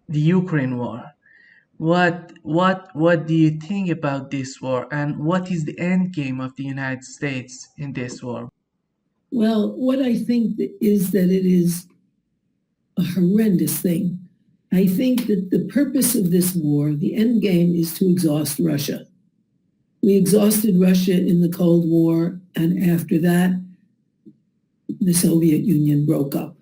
the Ukraine war. What do you think about this war, and what is the end game of the United States in this war? Well, what I think is that it is a horrendous thing. I think that the purpose of this war, the end game, is to exhaust Russia. We exhausted Russia in the Cold War, and after that, the Soviet Union broke up.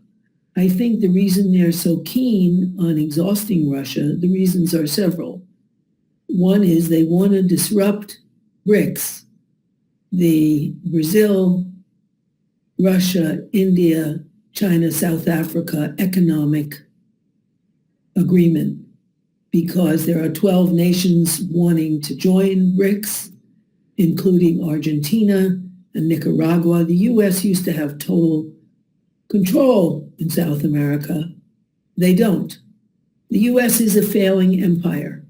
I think the reason they're so keen on exhausting Russia, the reasons are several. One is they want to disrupt BRICS, the Brazil, Russia, India, China, South Africa economic agreement, because there are 12 nations wanting to join BRICS, including Argentina and Nicaragua. The U.S. used to have total control in South America. They don't. The U.S. is a failing empire.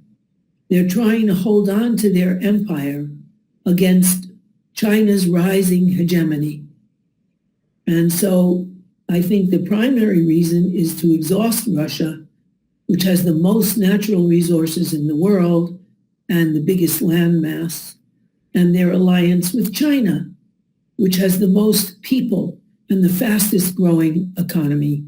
They're trying to hold on to their empire against China's rising hegemony. And so I think the primary reason is to exhaust Russia, which has the most natural resources in the world and the biggest landmass, and their alliance with China, which has the most people and the fastest growing economy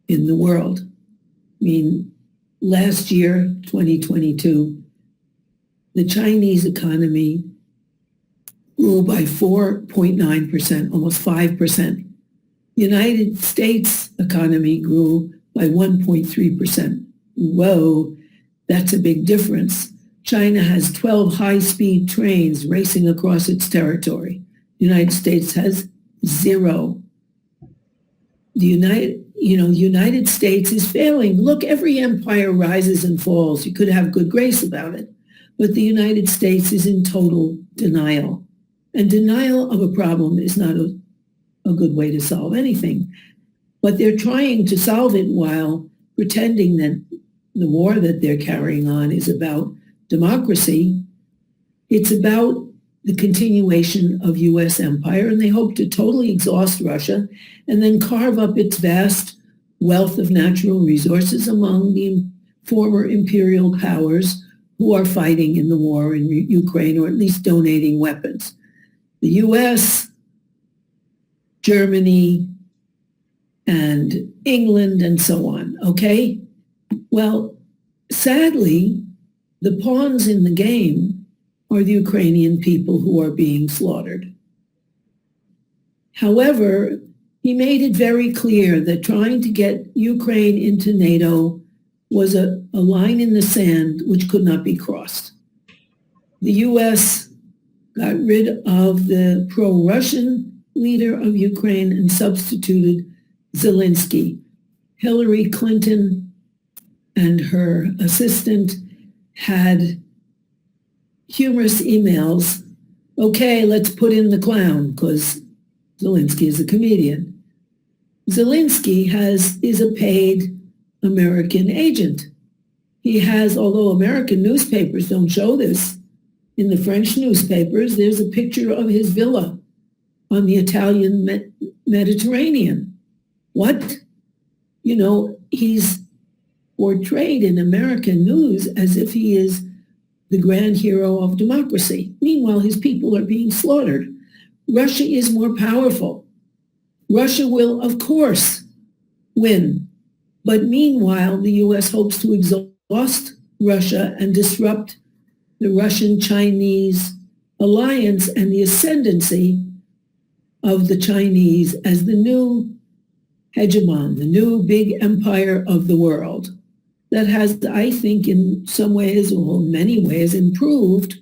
in the world. I mean, last year, 2022, the Chinese economy grew by 4.9%, almost 5%. The United States economy grew by 1.3%. Whoa, that's a big difference. China has 12 high-speed trains racing across its territory. The United States has 0. The United States is failing. Look, every empire rises and falls. You could have good grace about it. But the United States is in total denial. And denial of a problem is not a good way to solve anything. But they're trying to solve it while pretending that the war that they're carrying on is about democracy. It's about the continuation of U.S. empire, and they hope to totally exhaust Russia and then carve up its vast wealth of natural resources among the former imperial powers who are fighting in the war in Ukraine, or at least donating weapons. The U.S., Germany, and England, and so on, okay? Well, sadly, the pawns in the game are the Ukrainian people who are being slaughtered. However, he made it very clear that trying to get Ukraine into NATO was a line in the sand which could not be crossed. The U.S. got rid of the pro-Russian leader of Ukraine and substituted Zelensky. Hillary Clinton and her assistant had humorous emails. Okay, let's put in the clown, because Zelensky is a comedian. Zelensky is a paid American agent. He has, although American newspapers don't show this, in the French newspapers, there's a picture of his villa on the Italian Mediterranean. What? You know, he's portrayed in American news as if he is the grand hero of democracy. Meanwhile, his people are being slaughtered. Russia is more powerful. Russia will, of course, win. But meanwhile, the U.S. hopes to exhaust Russia and disrupt the Russian-Chinese alliance and the ascendancy of the Chinese as the new hegemon, the new big empire of the world that has, I think, in some ways, or many ways, improved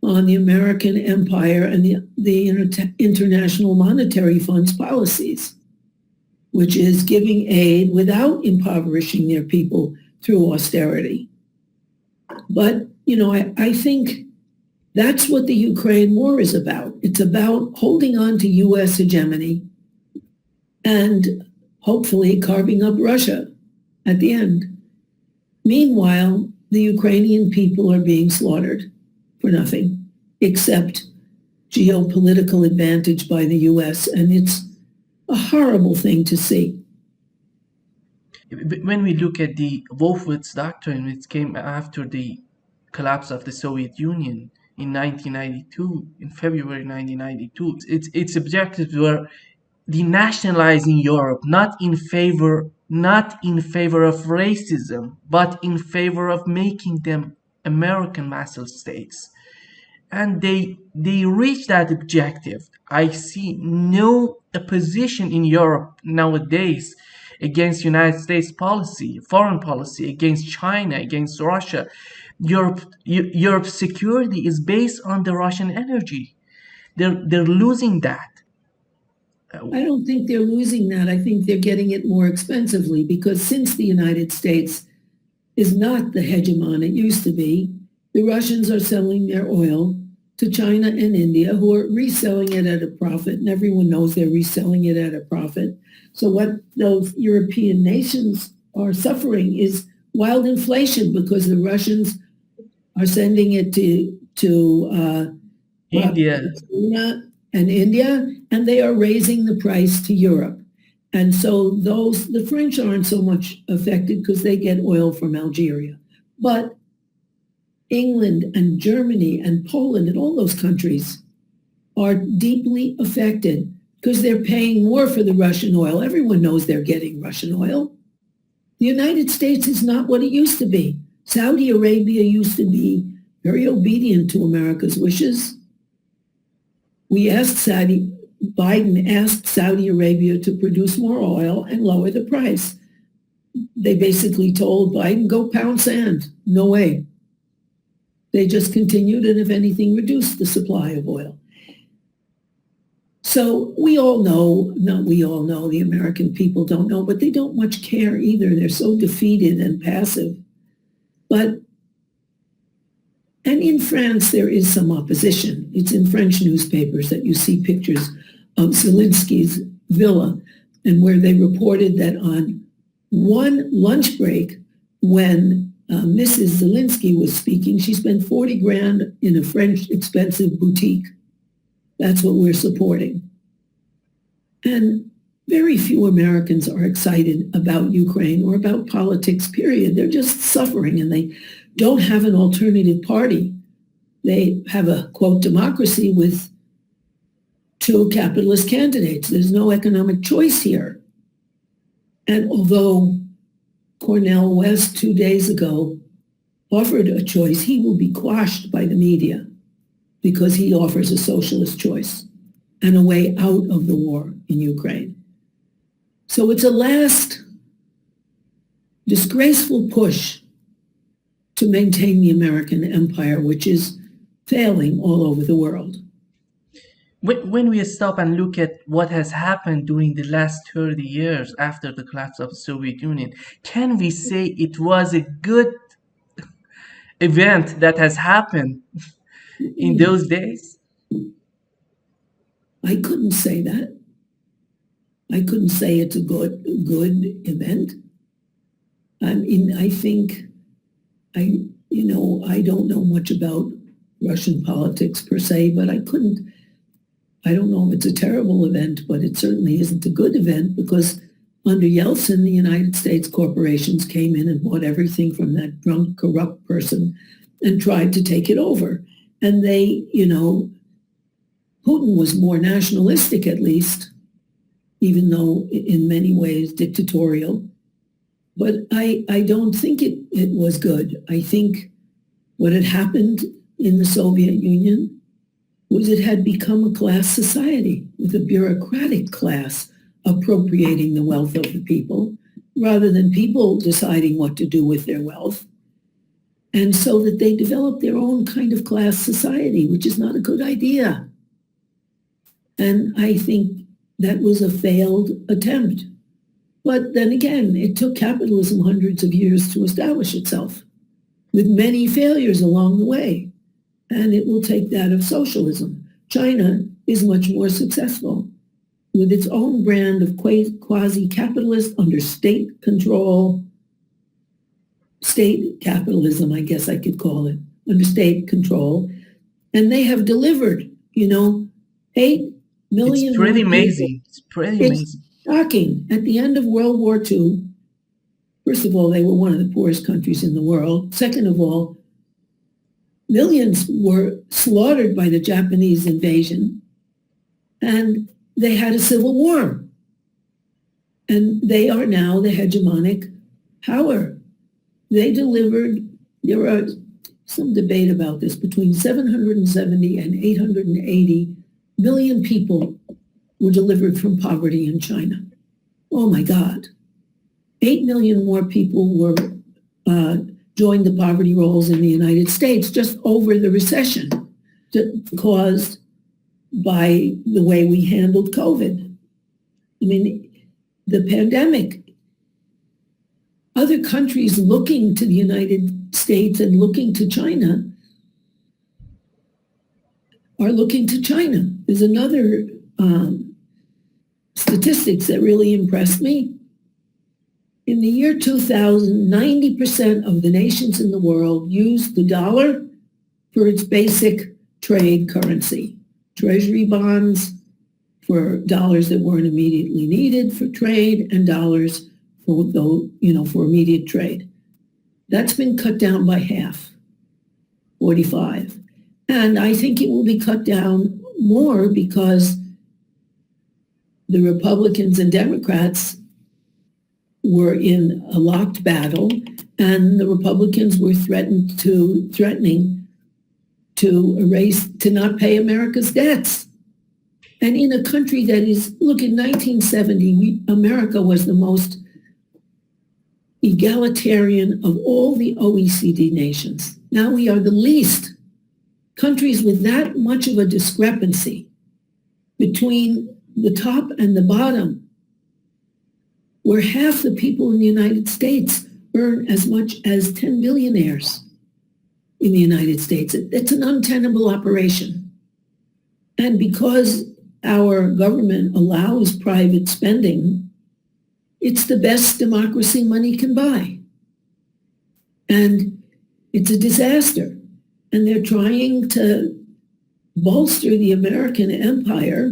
on the American empire and the International Monetary Fund's policies, which is giving aid without impoverishing their people through austerity. But, you know, I think that's what the Ukraine war is about. It's about holding on to U.S. hegemony and hopefully carving up Russia at the end. Meanwhile, the Ukrainian people are being slaughtered for nothing except geopolitical advantage by the U.S., and it's a horrible thing to see. When we look at the Wolfowitz doctrine, which came after the collapse of the Soviet Union in 1992, in February 1992, its objectives were denationalizing Europe, not in favor of racism, but in favor of making them American vassal states. And they reached that objective. I see no opposition in Europe nowadays against United States policy, foreign policy, against China, against Russia. Europe's security is based on the Russian energy. They're losing that. I don't think they're losing that. I think they're getting it more expensively because since the United States is not the hegemon it used to be, the Russians are selling their oil to China and India, who are reselling it at a profit, and everyone knows they're reselling it at a profit. So what those European nations are suffering is wild inflation because the Russians are sending it to India. China and India, and they are raising the price to Europe. And so the French aren't so much affected because they get oil from Algeria. But England and Germany and Poland and all those countries are deeply affected because they're paying more for the Russian oil. Everyone knows they're getting Russian oil. The United States is not what it used to be. Saudi Arabia used to be very obedient to America's wishes. Biden asked Saudi Arabia to produce more oil and lower the price. They basically told Biden, go pound sand. No way. They just continued and, if anything, reduced the supply of oil. So we all know, not we all know, the American people don't know, but they don't much care either. They're so defeated and passive. And in France, there is some opposition. It's in French newspapers that you see pictures of Zelensky's villa, and where they reported that on one lunch break, when Mrs. Zelensky was speaking, she spent 40 grand in a French expensive boutique. That's what we're supporting. And very few Americans are excited about Ukraine or about politics, period. They're just suffering, and they don't have an alternative party. They have a, quote, democracy with two capitalist candidates. There's no economic choice here. And although Cornel West 2 days ago offered a choice, he will be quashed by the media because he offers a socialist choice and a way out of the war in Ukraine. So it's a last disgraceful push to maintain the American empire, which is failing all over the world. When we stop and look at what has happened during the last 30 years after the collapse of the Soviet Union, can we say it was a good event that has happened in those days? I couldn't say that. I couldn't say it's a good event. I mean, I think I don't know much about Russian politics per se, but I don't know if it's a terrible event, but it certainly isn't a good event because under Yeltsin, the United States corporations came in and bought everything from that drunk, corrupt person and tried to take it over. And they, Putin was more nationalistic at least, even though in many ways dictatorial. But I don't think it was good. I think what had happened in the Soviet Union was it had become a class society with a bureaucratic class appropriating the wealth of the people rather than people deciding what to do with their wealth. And so that they developed their own kind of class society, which is not a good idea. And I think that was a failed attempt. But then again, it took capitalism hundreds of years to establish itself, with many failures along the way. And it will take that of socialism. China is much more successful with its own brand of quasi-capitalist under state control, state capitalism, I guess I could call it, under state control. And they have delivered, 8 million. It's pretty amazing. It's pretty amazing. Shocking. At the end of World War II, First of all, they were one of the poorest countries in the world. Second of all, millions were slaughtered by the Japanese invasion, and they had a civil war. And they are now the hegemonic power. They delivered, there are some debate about this, between 770 and 880 million people were delivered from poverty in China. Oh my God. 8 million more people were joined the poverty rolls in the United States just over the recession caused by the way we handled COVID. I mean, the pandemic. Other countries looking to the United States and looking to China are looking to China. There's another statistics that really impressed me. In the year 2000, 90% of the nations in the world used the dollar for its basic trade currency. Treasury bonds for dollars that weren't immediately needed for trade, and dollars for for immediate trade. That's been cut down by half, 45. And I think it will be cut down more because the Republicans and Democrats were in a locked battle, and the Republicans were threatening to not pay America's debts. And in a country that is, look, in 1970, America was the most egalitarian of all the OECD nations. Now we are the least. Countries with that much of a discrepancy between the top and the bottom, where half the people in the United States earn as much as 10 billionaires in the United States. It's an untenable operation. And because our government allows private spending, it's the best democracy money can buy. And it's a disaster. And they're trying to bolster the American empire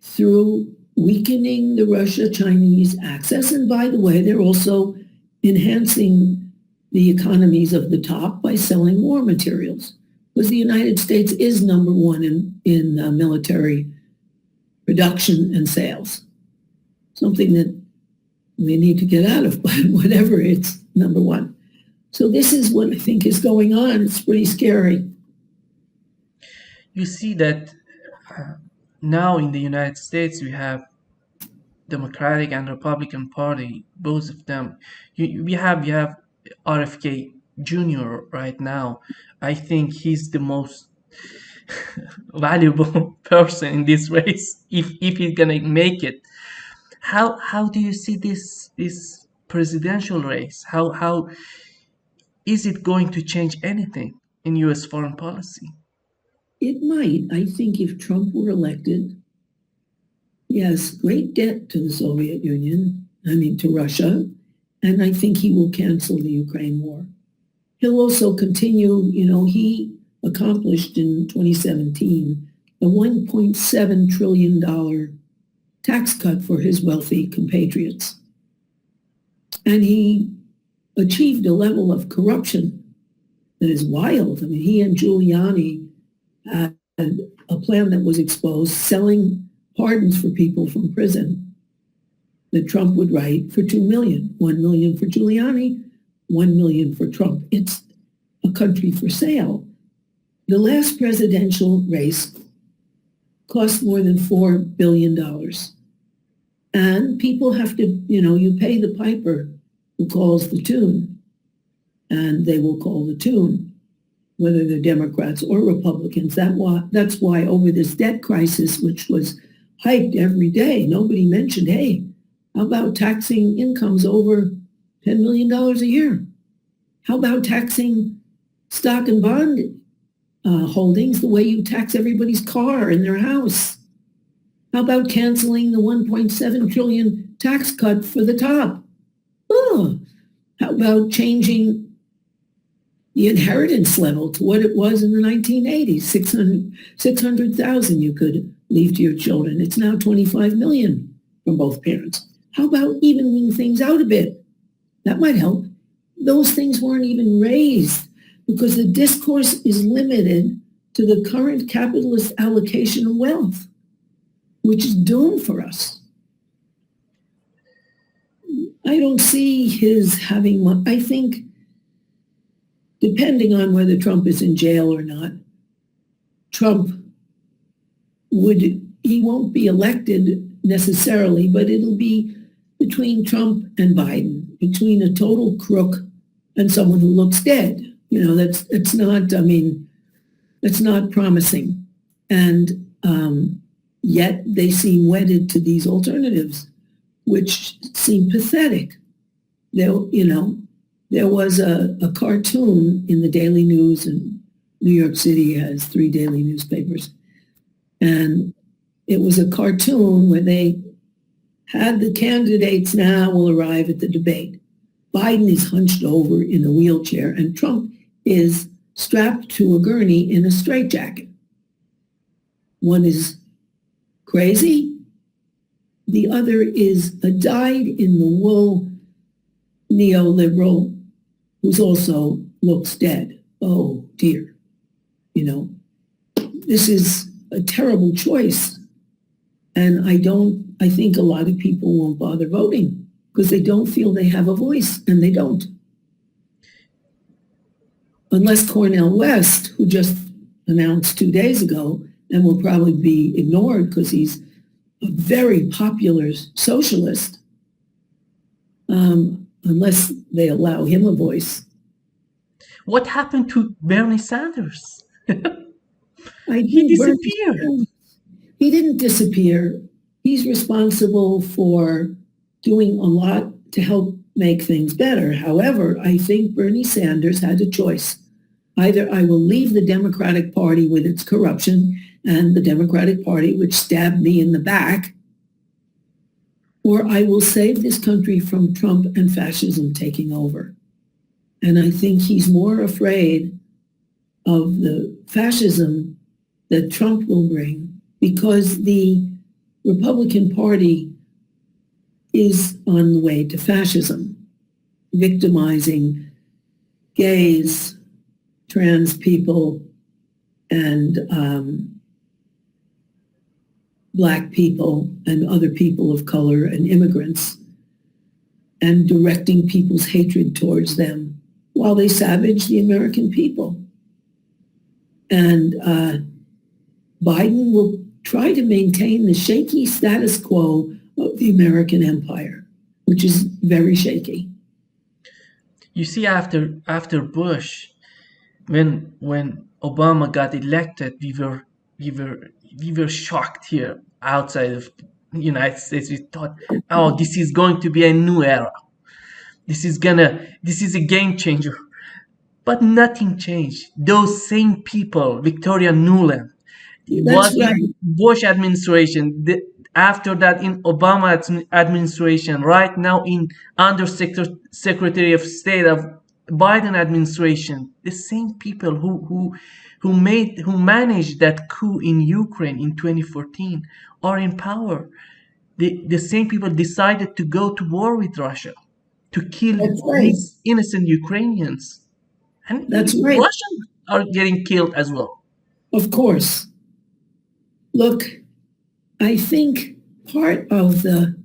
through weakening the Russia-Chinese access. And by the way, they're also enhancing the economies of the top by selling war materials, because the United States is number one in military production and sales, something that we need to get out of, but whatever, it's number one. So this is what I think is going on. It's pretty scary. You see that now in the United States we have Democratic and Republican Party, both of them. You have RFK Jr. right now. I think he's the most valuable person in this race if he's gonna make it. How do you see this presidential race? How is it going to change anything in U.S. foreign policy? It might. I think if Trump were elected, he has great debt to the Soviet Union, to Russia, and I think he will cancel the Ukraine war. He'll also continue, he accomplished in 2017 a $1.7 trillion tax cut for his wealthy compatriots. And he achieved a level of corruption that is wild. He and Giuliani had a plan that was exposed, selling pardons for people from prison that Trump would write for $2 million. $1 million for Giuliani, $1 million for Trump. It's a country for sale. The last presidential race cost more than $4 billion. And people have to, you pay the piper who calls the tune, and they will call the tune, whether they're Democrats or Republicans. That's why over this debt crisis, which was hyped every day, nobody mentioned, hey, how about taxing incomes over $10 million a year? How about taxing stock and bond holdings the way you tax everybody's car and their house? How about canceling the $1.7 trillion tax cut for the top? Oh, how about changing the inheritance level to what it was in the 1980s, 600,000 you could leave to your children. It's now 25 million from both parents. How about evening things out a bit? That might help. Those things weren't even raised because the discourse is limited to the current capitalist allocation of wealth, which is doomed for us. I don't see his having, I think, depending on whether Trump is in jail or not, he won't be elected necessarily, but it'll be between Trump and Biden, between a total crook and someone who looks dead. That's not promising. And yet they seem wedded to these alternatives, which seem pathetic. There was a cartoon in the Daily News, and New York City has 3 daily newspapers. And it was a cartoon where they had the candidates now will arrive at the debate. Biden is hunched over in a wheelchair, and Trump is strapped to a gurney in a straitjacket. One is crazy. The other is a dyed-in-the-wool neoliberal who's also looks dead. Oh, dear. This is a terrible choice. And I think a lot of people won't bother voting because they don't feel they have a voice, and they don't. Unless Cornel West, who just announced 2 days ago and will probably be ignored because he's a very popular socialist, unless they allow him a voice. What happened to Bernie Sanders? He disappeared. He didn't disappear. He's responsible for doing a lot to help make things better. However, I think Bernie Sanders had a choice. Either I will leave the Democratic Party with its corruption and the Democratic Party, which stabbed me in the back, or I will save this country from Trump and fascism taking over. And I think he's more afraid of the fascism that Trump will bring because the Republican Party is on the way to fascism, victimizing gays, trans people, and Black people and other people of color and immigrants, and directing people's hatred towards them while they savage the American people. And Biden will try to maintain the shaky status quo of the American empire, which is very shaky. You see, after Bush, when Obama got elected, we were shocked here outside of the United States. We thought, oh, this is going to be a new era. This is a game changer. But nothing changed. Those same people, Victoria Nuland, was right. in Bush administration. After that, in Obama administration, right now in Under Secretary of State of Biden administration, the same people who managed that coup in Ukraine in 2014 are in power. The same people decided to go to war with Russia to kill these innocent Ukrainians. And That's right. Russians are getting killed as well. Of course. Look, I think part of the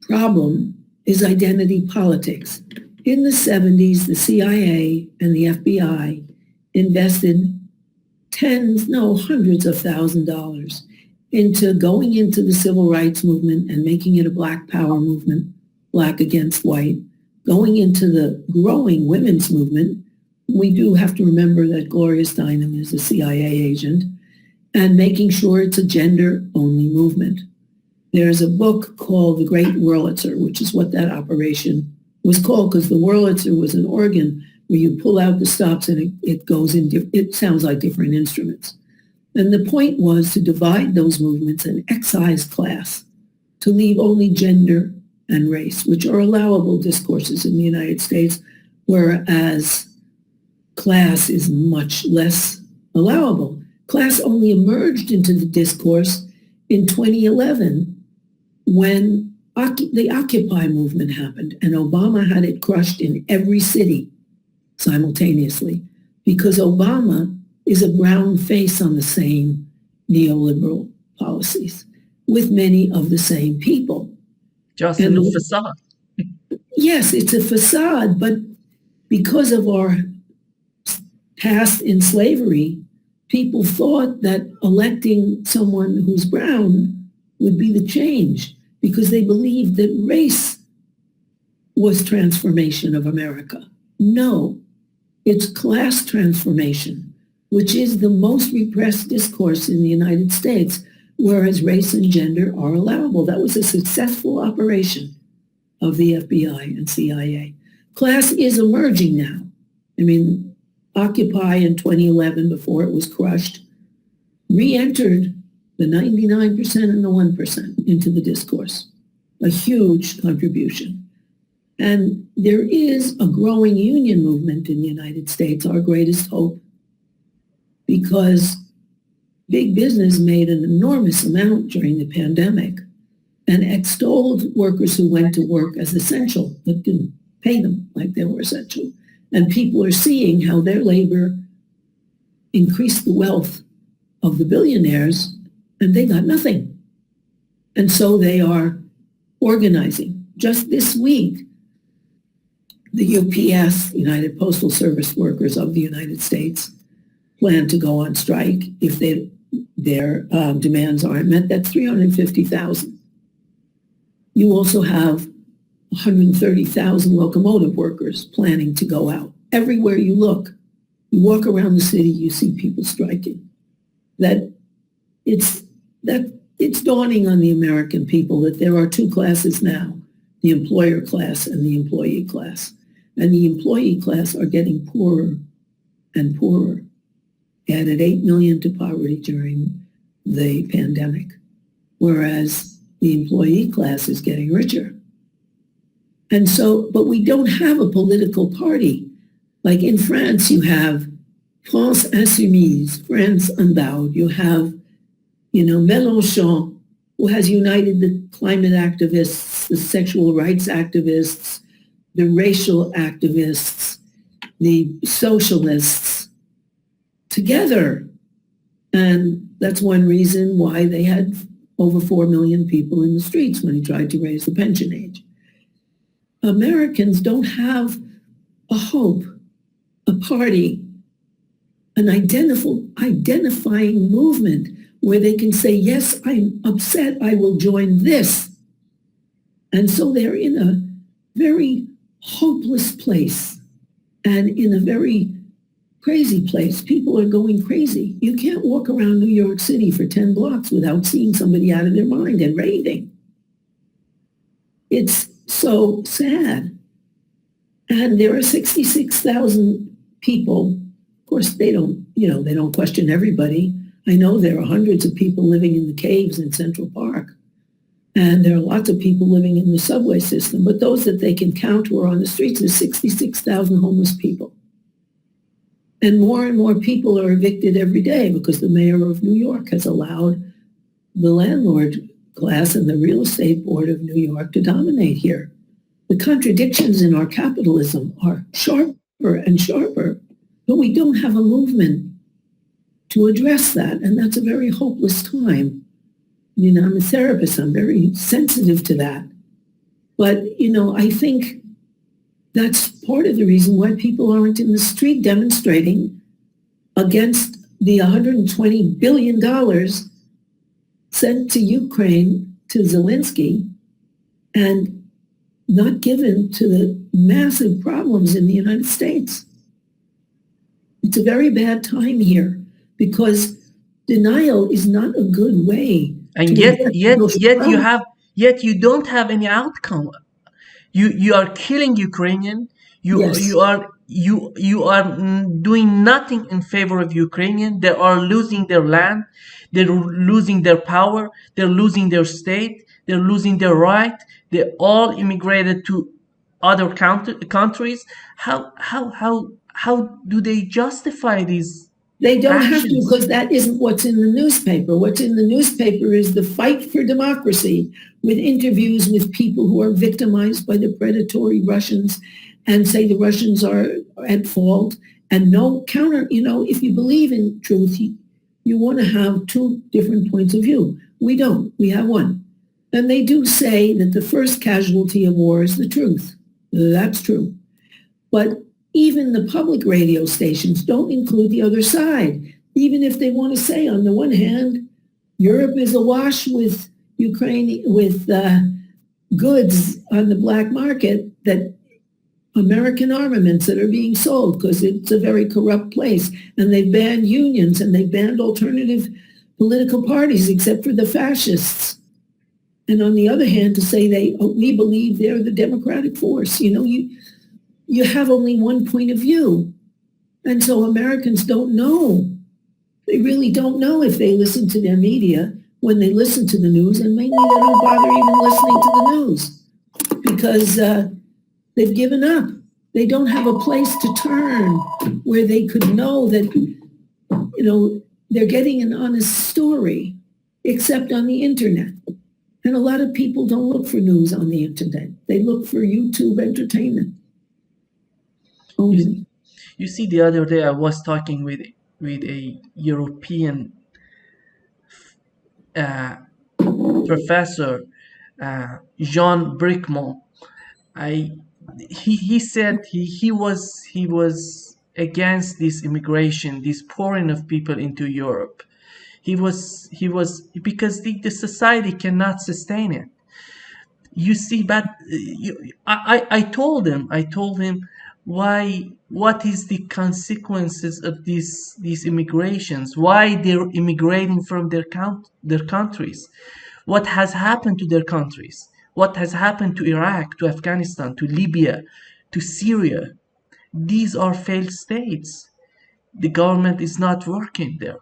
problem is identity politics. In the 70s, the CIA and the FBI invested hundreds of thousands of dollars into going into the civil rights movement and making it a Black power movement, Black against white, going into the growing women's movement. We do have to remember that Gloria Steinem is a CIA agent, and making sure it's a gender-only movement. There's a book called The Great Wurlitzer, which is what that operation was called, because the Wurlitzer was an organ where you pull out the stops and it goes in, it sounds like different instruments. And the point was to divide those movements and excise class, to leave only gender and race, which are allowable discourses in the United States, whereas class is much less allowable. Class only emerged into the discourse in 2011 when The Occupy movement happened, and Obama had it crushed in every city simultaneously because Obama is a brown face on the same neoliberal policies with many of the same people. Just a And new facade. yes, it's a facade, but because of our past in slavery, people thought that electing someone who's brown would be the change because they believed that race was transformation of America. No, it's class transformation, which is the most repressed discourse in the United States, whereas race and gender are allowable. That was a successful operation of the FBI and CIA. Class is emerging now. I mean, Occupy in 2011, before it was crushed, re-entered the 99% and the 1% into the discourse, a huge contribution. And there is a growing union movement in the United States, our greatest hope, because big business made an enormous amount during the pandemic and extolled workers who went to work as essential, but didn't pay them like they were essential. And people are seeing how their labor increased the wealth of the billionaires, and they got nothing. And so they are organizing. Just this week, the UPS, United Postal Service Workers of the United States, plan to go on strike if their demands aren't met. That's 350,000. You also have 130,000 locomotive workers planning to go out. Everywhere you look, you walk around the city, you see people striking. It's dawning on the American people that there are two classes now, the employer class and the employee class. And the employee class are getting poorer and poorer. Added 8 million to poverty during the pandemic, whereas the employee class is getting richer. And so, but we don't have a political party. Like in France, you have France Insoumise, France Unbowed. You have, Mélenchon, who has united the climate activists, the sexual rights activists, the racial activists, the socialists together. And that's one reason why they had over 4 million people in the streets when he tried to raise the pension age. Americans don't have a hope, a party, an identifying movement where they can say, yes, I'm upset, I will join this. And so they're in a very hopeless place and in a very crazy place. People are going crazy. You can't walk around New York City for 10 blocks without seeing somebody out of their mind and raving. It's so sad. And there are 66,000 people. Of course, they don't question everybody. I know there are hundreds of people living in the caves in Central Park. And there are lots of people living in the subway system. But those that they can count who are on the streets, there's 66,000 homeless people. And more people are evicted every day because the mayor of New York has allowed the landlord class and the real estate board of New York to dominate here. The contradictions in our capitalism are sharper and sharper, but we don't have a movement to address that. And that's a very hopeless time. I'm a therapist. I'm very sensitive to that. But, I think that's part of the reason why people aren't in the street demonstrating against the $120 billion sent to Ukraine, to Zelensky, and not given to the massive problems in the United States. It's a very bad time here because denial is not a good way. And yet you don't have any outcome. You are killing Ukrainian. Yes. You are doing nothing in favor of Ukrainian. They are losing their land. They're losing their power. They're losing their state. They're losing their right. They all immigrated to other countries. How do they justify these They don't have to, actions. because that isn't what's in the newspaper. What's in the newspaper is the fight for democracy, with interviews with people who are victimized by the predatory Russians and say the Russians are at fault, and no counter. If you believe in truth, you want to have two different points of view. We don't. We have one. And they do say that the first casualty of war is the truth. That's true. But even the public radio stations don't include the other side. Even if they want to say, on the one hand, Europe is awash with Ukraine, with goods on the black market, that American armaments that are being sold because it's a very corrupt place. And they've banned unions and they've banned alternative political parties except for the fascists. And on the other hand, to say we believe they're the democratic force. You have only one point of view. And so Americans don't know. They really don't know if they listen to their media when they listen to the news, and mainly they don't bother even listening to the news because they've given up. They don't have a place to turn where they could know that, they're getting an honest story, except on the internet. And a lot of people don't look for news on the internet. They look for YouTube entertainment only. You see, the other day I was talking with a European professor, Jean Bricmont. He said he was against this immigration, this pouring of people into Europe. He was because the society cannot sustain it. You see, but I told him what is the consequences of these immigrations, why they're immigrating from their countries, what has happened to their countries, what has happened to Iraq, to Afghanistan, to Libya, to Syria. These are failed states. The government is not working there.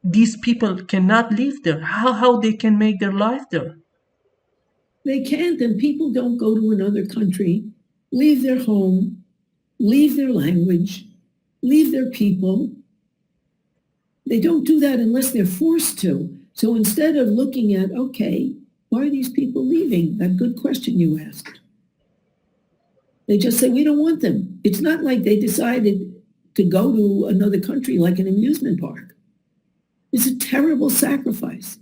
These people cannot live there. How they can make their life there? They can't, and people don't go to another country, leave their home, leave their language, leave their people. They don't do that unless they're forced to. So instead of looking at, okay, why are these people leaving? That good question you asked. They just say, we don't want them. It's not like they decided to go to another country like an amusement park. It's a terrible sacrifice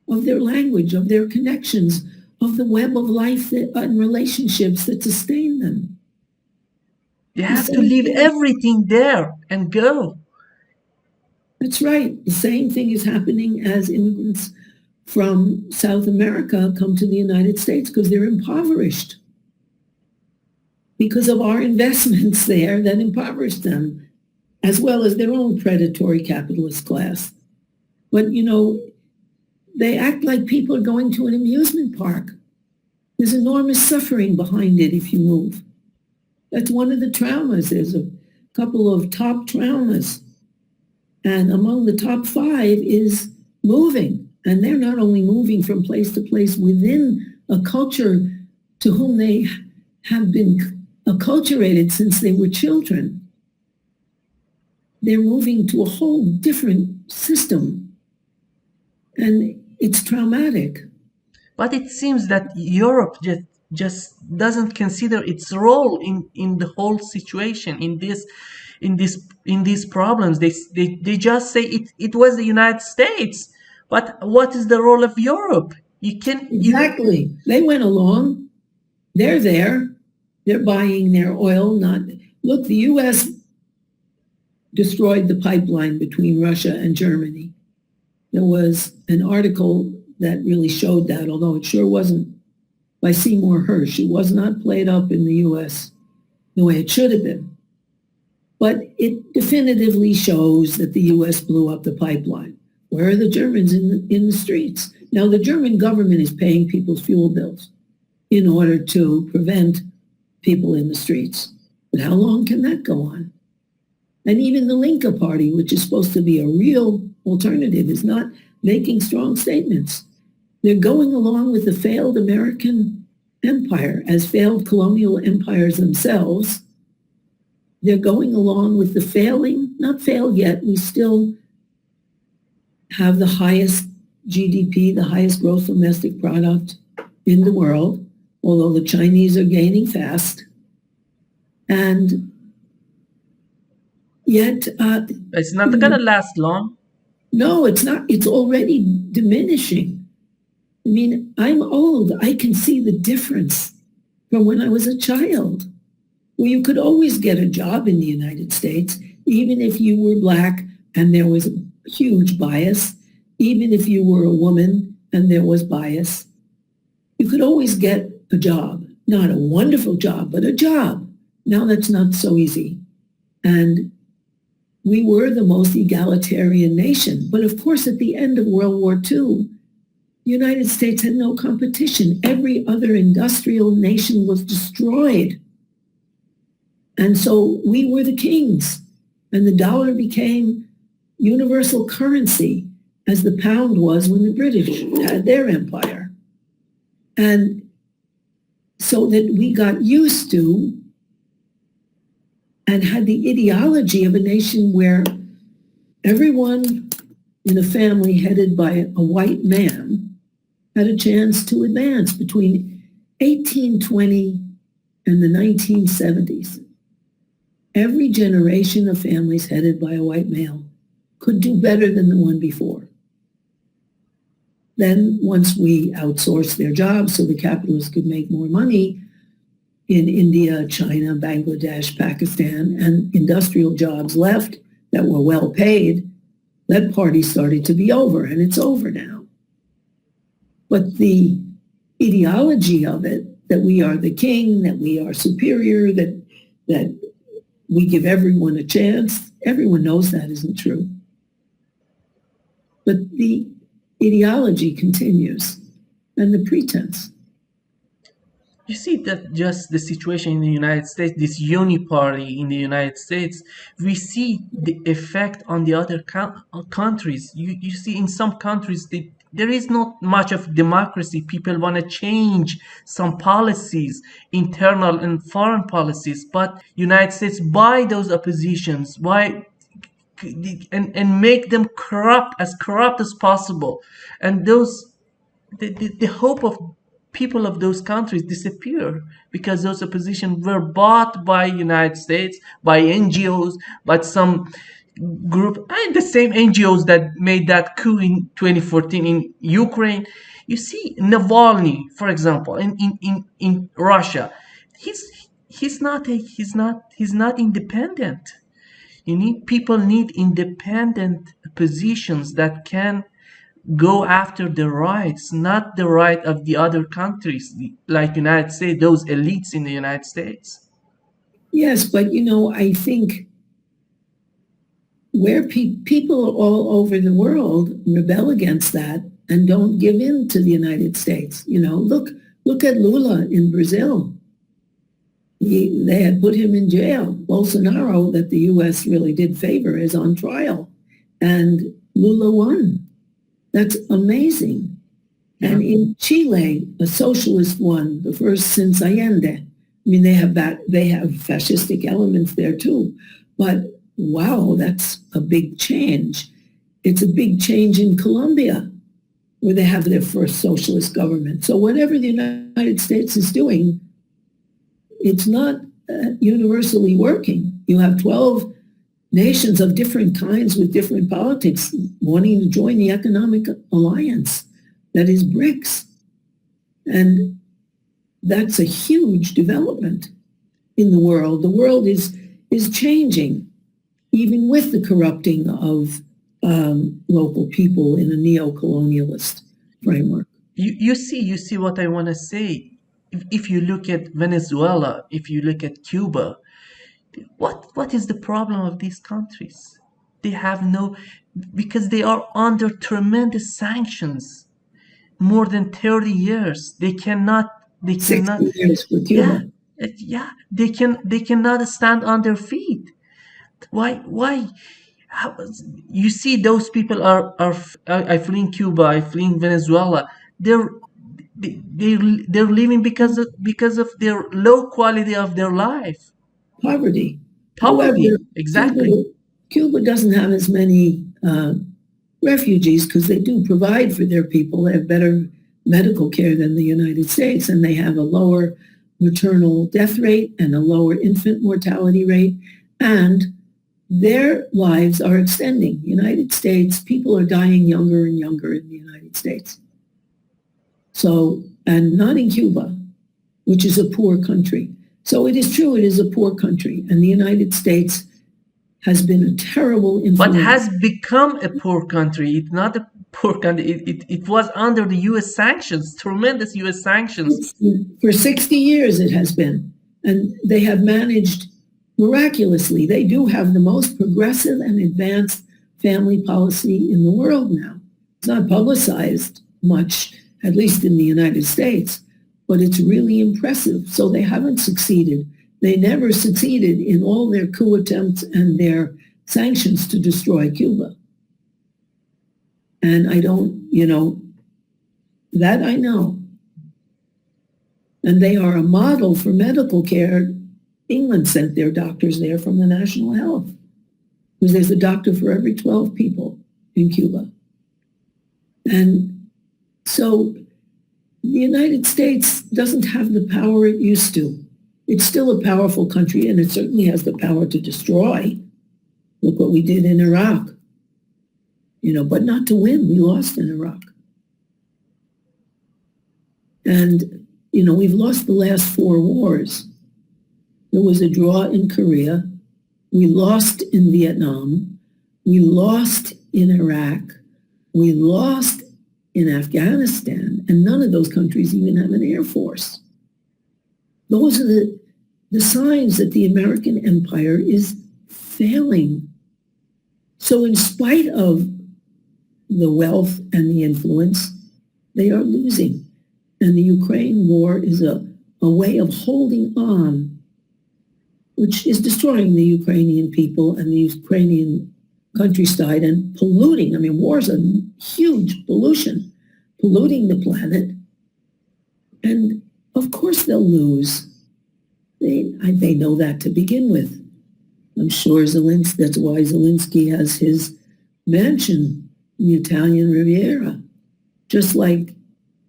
of their language, of their connections, of the web of life and relationships that sustain them. They have to leave everything there and go. That's right. The same thing is happening as immigrants from South America come to the United States because they're impoverished because of our investments there that impoverished them, as well as their own predatory capitalist class. But, they act like people are going to an amusement park. There's enormous suffering behind it if you move. That's one of the traumas. There's a couple of top traumas. And among the top 5 is moving. And they're not only moving from place to place within a culture to whom they have been acculturated since they were children. They're moving to a whole different system. And it's traumatic. But it seems that Europe just doesn't consider its role in the whole situation, in these problems. They just say it was the United States. But what is the role of Europe? Exactly. They went along. They're there. They're buying their oil. Look, the U.S. destroyed the pipeline between Russia and Germany. There was an article that really showed that, although it sure wasn't by Seymour Hersh. It was not played up in the U.S. the way it should have been. But it definitively shows that the U.S. blew up the pipeline. Where are the Germans in the streets? Now, the German government is paying people's fuel bills in order to prevent people in the streets. But how long can that go on? And even the Linke Party, which is supposed to be a real alternative, is not making strong statements. They're going along with the failed American empire as failed colonial empires themselves. they're going along with the failing, not failed yet, we still have the highest GDP, the highest gross domestic product in the world, although the Chinese are gaining fast. And yet, It's not going to last long. no, it's not. It's already diminishing. I mean, I'm old. I can see the difference from when I was a child, where you could always get a job in the United States, even if you were Black and there was a huge bias, even if you were a woman and there was bias. You could always get a job, not a wonderful job, but a job. Now that's not so easy. And we were the most egalitarian nation. But of course, at the end of World War II, the United States had no competition. Every other industrial nation was destroyed. And so we were the kings. And the dollar became universal currency, as the pound was when the British had their empire. And so that we got used to and had the ideology of a nation where everyone in a family headed by a white man had a chance to advance between 1820 and the 1970s. Every generation of families headed by a white male could do better than the one before. Then once we outsourced their jobs so the capitalists could make more money in India, China, Bangladesh, Pakistan, and industrial jobs left that were well paid, that party started to be over, and it's over now. But the ideology of it, that we are the king, that we are superior, that we give everyone a chance, everyone knows that isn't true. But the ideology continues, and the pretense. You see that just the situation in the United States, this uniparty in the United States, we see the effect on the other countries. You see in some countries, there is not much of democracy. People want to change some policies, internal and foreign policies, but United States buy those oppositions, and make them corrupt as possible. And the hope of people of those countries disappear because those opposition were bought by United States, by NGOs, by some group, and the same NGOs that made that coup in 2014 in Ukraine. You see Navalny, for example, in Russia, he's not independent. People need independent positions that can go after the rights, not the right of the other countries, like United States, those elites in the United States. Yes, but I think where people all over the world rebel against that and don't give in to the United States. Look at Lula in Brazil. They had put him in jail. Bolsonaro, that the U.S. really did favor, is on trial. And Lula won. That's amazing. Yeah. And in Chile, a socialist won, the first since Allende. I mean, they have fascistic elements there too. But wow, that's a big change. It's a big change in Colombia, where they have their first socialist government. So whatever the United States is doing, it's not universally working. You have 12 nations of different kinds with different politics wanting to join the economic alliance that is BRICS. And that's a huge development in the world. The world is changing, even with the corrupting of local people in a neo-colonialist framework. You see what I want to say. If you look at Venezuela, if you look at Cuba, what is the problem of these countries? They have because they are under tremendous sanctions, more than 30 years. They cannot 60 years for Cuba. They cannot stand on their feet. Why? You see, those people are I fleeing Cuba, I fleeing Venezuela. They're living because of their low quality of their life. Poverty. Poverty, However, exactly. Cuba doesn't have as many refugees because they do provide for their people. They have better medical care than the United States, and they have a lower maternal death rate and a lower infant mortality rate, and their lives are extending. United States, people are dying younger and younger in the United States. So, and not in Cuba, which is a poor country. So it is true, it is a poor country, and the United States has been a terrible influence. But has become a poor country. It's not a poor country. It was under the U.S. sanctions, tremendous U.S. sanctions. For 60 years it has been. And they have managed miraculously. They do have the most progressive and advanced family policy in the world now. It's not publicized much, at least in the United States, but it's really impressive. So they haven't succeeded. They never succeeded in all their coup attempts and their sanctions to destroy Cuba. And I don't, that I know. And they are a model for medical care. England sent their doctors there from the National Health, because there's a doctor for every 12 people in Cuba. And so the United States doesn't have the power it used to. It's still a powerful country, and it certainly has the power to destroy. Look what we did in Iraq, but not to win. We lost in Iraq. And, we've lost the last 4 wars. There was a draw in Korea. We lost in Vietnam. We lost in Iraq. We lost in Afghanistan. And none of those countries even have an air force. Those are the signs that the American empire is failing. So in spite of the wealth and the influence, they are losing. And the Ukraine war is a way of holding on, which is destroying the Ukrainian people and the Ukrainian countryside and polluting. I mean, war is a huge pollution, polluting the planet. And of course they'll lose. They know that to begin with. I'm sure Zelensky, that's why Zelensky has his mansion in the Italian Riviera. Just like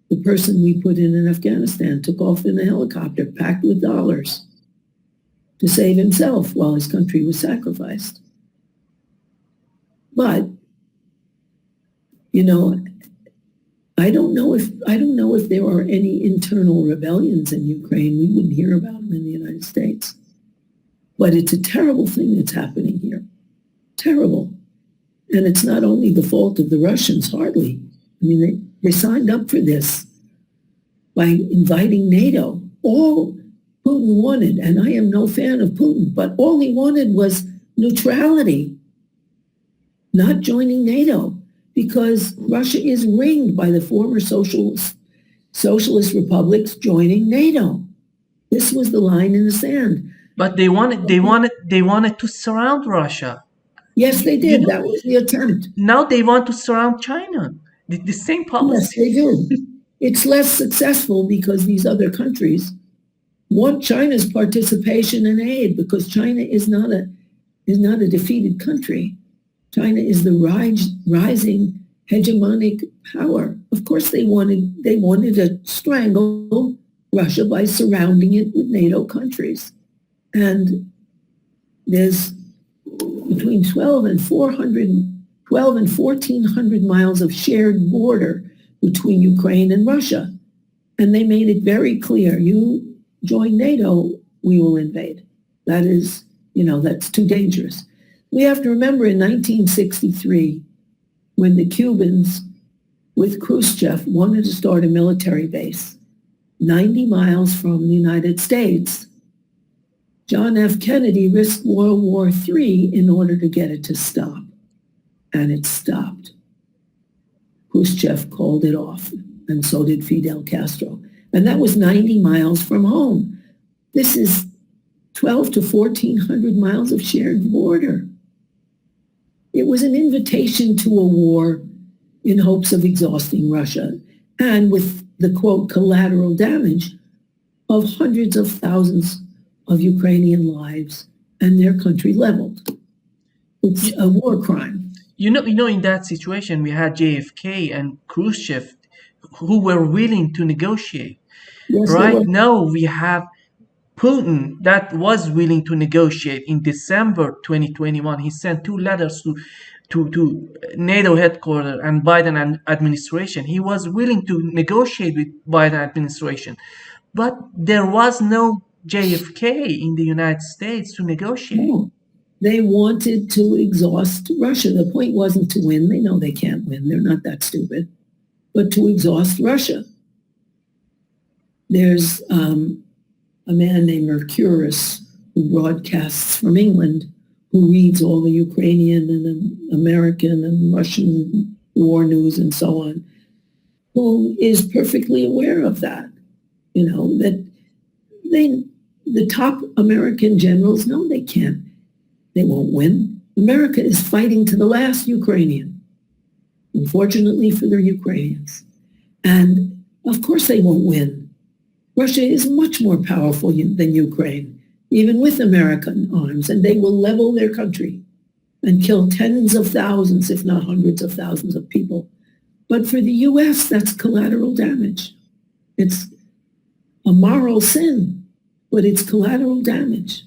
the person we put in Afghanistan took off in a helicopter packed with dollars to save himself while his country was sacrificed. But, I don't know if there are any internal rebellions in Ukraine. We wouldn't hear about them in the United States. But it's a terrible thing that's happening here. Terrible. And it's not only the fault of the Russians, hardly. I mean, they signed up for this by inviting NATO. All Putin wanted, and I am no fan of Putin, but all he wanted was neutrality, not joining NATO, because Russia is ringed by the former socialist republics joining NATO. This was the line in the sand. But they wanted to surround Russia. Yes, they did. That was the attempt. Now they want to surround China. The same policy. Yes, they do. It's less successful because these other countries want China's participation and aid, because China is not a defeated country. China is the rising hegemonic power. Of course, they wanted to strangle Russia by surrounding it with NATO countries. And there's between 12 and 1,400 miles of shared border between Ukraine and Russia. And they made it very clear, you join NATO, we will invade. That is, that's too dangerous. We have to remember in 1963, when the Cubans with Khrushchev wanted to start a military base 90 miles from the United States, John F. Kennedy risked World War III in order to get it to stop. And it stopped. Khrushchev called it off, and so did Fidel Castro. And that was 90 miles from home. This is 12 to 1,400 miles of shared border. It was an invitation to a war in hopes of exhausting Russia, and with the, quote, collateral damage of hundreds of thousands of Ukrainian lives and their country leveled. It's a war crime. In that situation, we had JFK and Khrushchev who were willing to negotiate. Yes, they Right were. now, we have Putin that was willing to negotiate. In December 2021, he sent two letters to NATO headquarters and Biden administration. He was willing to negotiate with Biden administration, but there was no JFK in the United States to negotiate. No. They wanted to exhaust Russia. The point wasn't to win. They know they can't win. They're not that stupid. But to exhaust Russia. There's a man named Mercurius who broadcasts from England, who reads all the Ukrainian and American and Russian war news and so on, who is perfectly aware of that. That the top American generals know they can't. They won't win. America is fighting to the last Ukrainian, unfortunately for the Ukrainians. And of course they won't win. Russia is much more powerful than Ukraine, even with American arms, and they will level their country and kill tens of thousands, if not hundreds of thousands of people. But for the U.S., that's collateral damage. It's a moral sin, but it's collateral damage.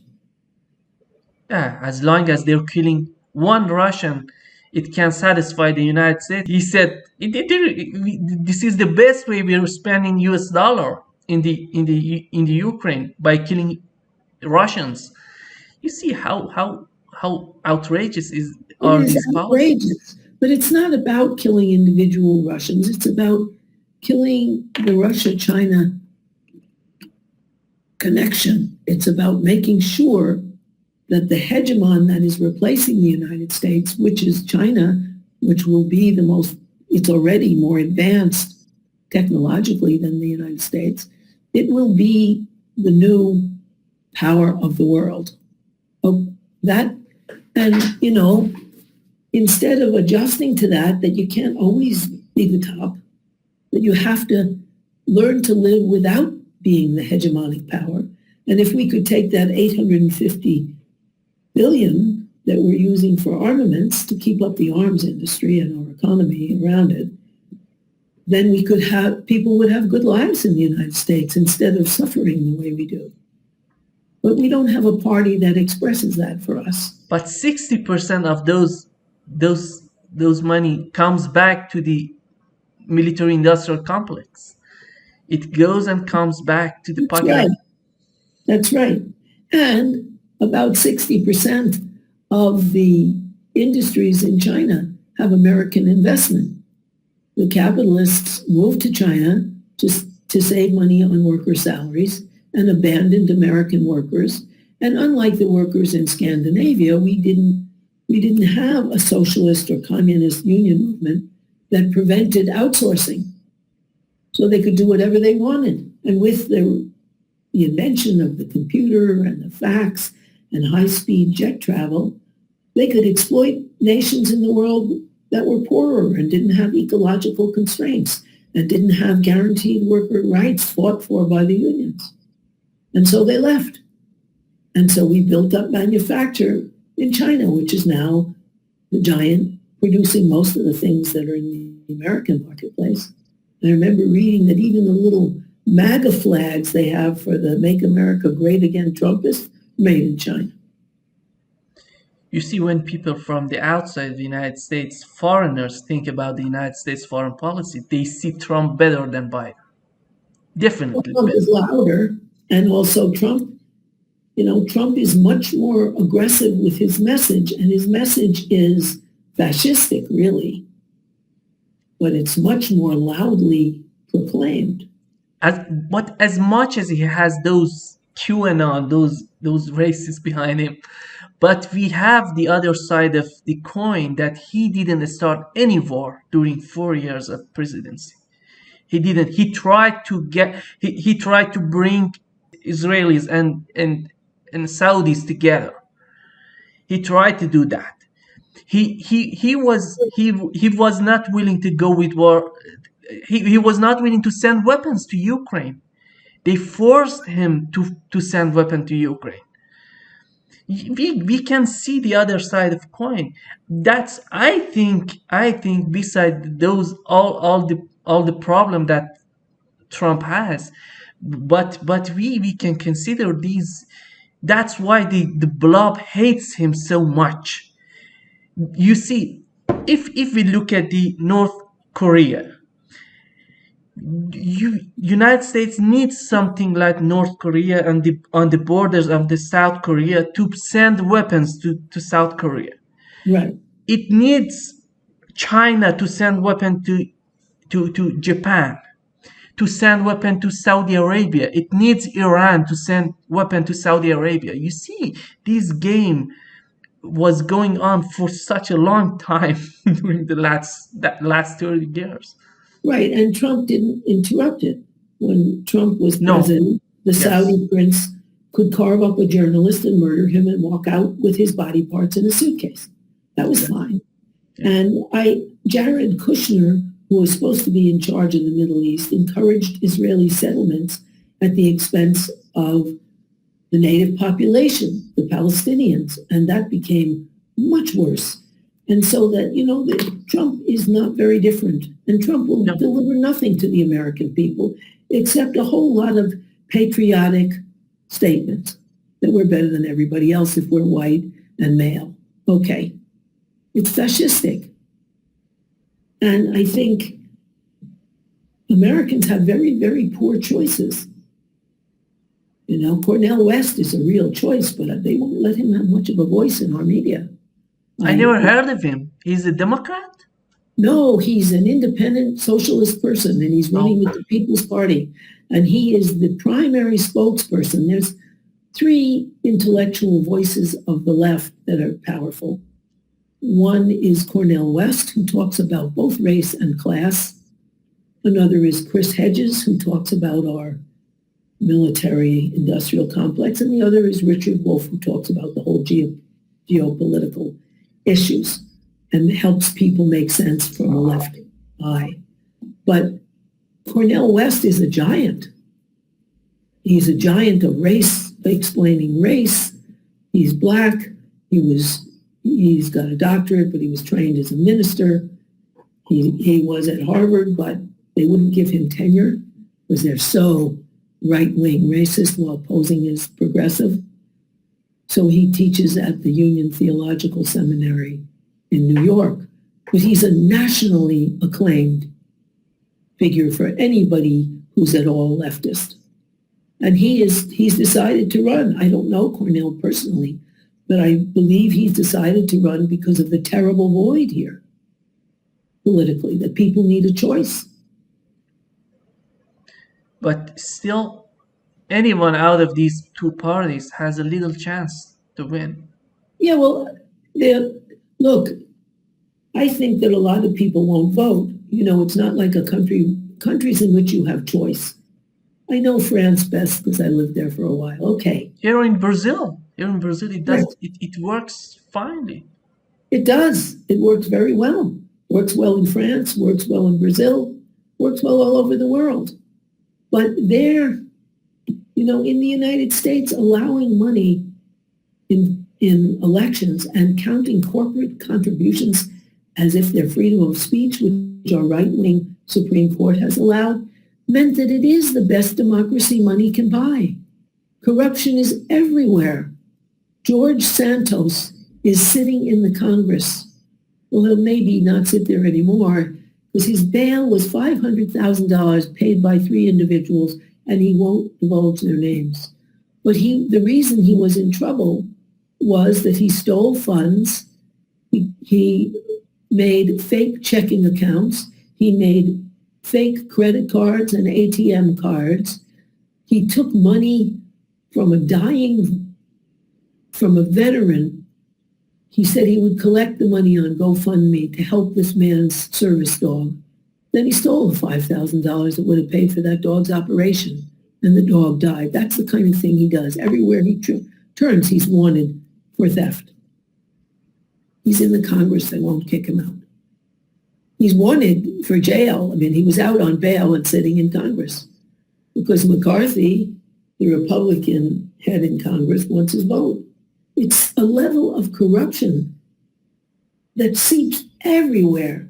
Yeah, as long as they're killing one Russian, it can satisfy the United States. He said, "This is the best way we're spending U.S. dollar in the Ukraine by killing Russians." You see how outrageous are It is these policies? outrageous, but it's not about killing individual Russians. It's about killing the Russia-China connection. It's about making sure that the hegemon that is replacing the United States, which is China, which will be it's already more advanced technologically than the United States, it will be the new power of the world. Instead of adjusting to that you can't always be the top, that you have to learn to live without being the hegemonic power. And if we could take that 850 billion that we're using for armaments to keep up the arms industry and our economy around it, then people would have good lives in the United States instead of suffering the way we do. But we don't have a party that expresses that for us. But 60% of those money comes back to the military-industrial complex. It goes and comes back to the pocket. That's right. And about 60% of the industries in China have American investment. The capitalists moved to China to save money on worker salaries and abandoned American workers. And unlike the workers in Scandinavia, we didn't have a socialist or communist union movement that prevented outsourcing. So they could do whatever they wanted. And with the invention of the computer and the fax and high-speed jet travel, they could exploit nations in the world that were poorer and didn't have ecological constraints and didn't have guaranteed worker rights fought for by the unions. And so they left. And so we built up manufacture in China, which is now the giant producing most of the things that are in the American marketplace. And I remember reading that even the little MAGA flags they have for the Make America Great Again Trumpists made in China. You see, when people from the outside of the United States, foreigners, think about the United States foreign policy, they see Trump better than Biden. Definitely. Trump is louder, and also Trump is much more aggressive with his message, and his message is fascistic, really. But it's much more loudly proclaimed. But as much as he has those QAnon, those racists behind him, but we have the other side of the coin that he didn't start any war during 4 years of presidency. He didn't. He tried to bring Israelis and Saudis together. He tried to do that. He was not willing to go with war. He was not willing to send weapons to Ukraine. They forced him to send weapons to Ukraine. we can see the other side of coin. That's I think beside those all the problem that Trump has, but we can consider these. That's why the blob hates him so much. You see, if we look at the North Korea, United States needs something like North Korea on the borders of the South Korea to send weapons to South Korea. Right. It needs China to send weapon to Japan, to send weapon to Saudi Arabia. It needs Iran to send weapon to Saudi Arabia. You see, this game was going on for such a long time during the last 30 years. Right. And Trump didn't interrupt it. When Trump was No. president, the Yes. Saudi prince could carve up a journalist and murder him and walk out with his body parts in a suitcase. That was fine. And Jared Kushner, who was supposed to be in charge of the Middle East, encouraged Israeli settlements at the expense of the native population, the Palestinians, and that became much worse. And so that, that Trump is not very different. And Trump will deliver nothing to the American people except a whole lot of patriotic statements that we're better than everybody else if we're white and male. Okay. It's fascistic. And I think Americans have very, very poor choices. Cornel West is a real choice, but they won't let him have much of a voice in our media. I never heard of him. He's a Democrat? No, he's an independent socialist person, and he's running with the People's Party. And he is the primary spokesperson. There's 3 intellectual voices of the left that are powerful. One is Cornel West, who talks about both race and class. Another is Chris Hedges, who talks about our military industrial complex. And the other is Richard Wolff, who talks about the whole geopolitical issues and helps people make sense from a left eye. But Cornel West is a giant. He's a giant of race, explaining race. He's black. He's got a doctorate, but he was trained as a minister. He was at Harvard, but they wouldn't give him tenure because they're so right-wing racist while posing as progressive. So he teaches at the Union Theological Seminary in New York. But he's a nationally acclaimed figure for anybody who's at all leftist. And he's decided to run. I don't know Cornel personally, but I believe he's decided to run because of the terrible void here politically, that people need a choice. But still, anyone out of these 2 parties has a little chance to win. Yeah, well, look, I think that a lot of people won't vote. It's not like countries in which you have choice. I know France best because I lived there for a while. Okay. Here in Brazil, it works finely. It does. It works very well. Works well in France, works well in Brazil, works well all over the world. But there, in the United States, allowing money in elections and counting corporate contributions as if they're freedom of speech, which our right-wing Supreme Court has allowed, meant that it is the best democracy money can buy. Corruption is everywhere. George Santos is sitting in the Congress. Well, he'll maybe not sit there anymore because his bail was $500,000 paid by 3 individuals, and he won't divulge their names. But the reason he was in trouble was that he stole funds. He made fake checking accounts. He made fake credit cards and ATM cards. He took money from a veteran. He said he would collect the money on GoFundMe to help this man's service dog. Then he stole the $5,000 that would have paid for that dog's operation, and the dog died. That's the kind of thing he does. Everywhere he turns, he's wanted for theft. He's in the Congress. They won't kick him out. He's wanted for jail. I mean, he was out on bail and sitting in Congress because McCarthy, the Republican head in Congress, wants his vote. It's a level of corruption that seeps everywhere,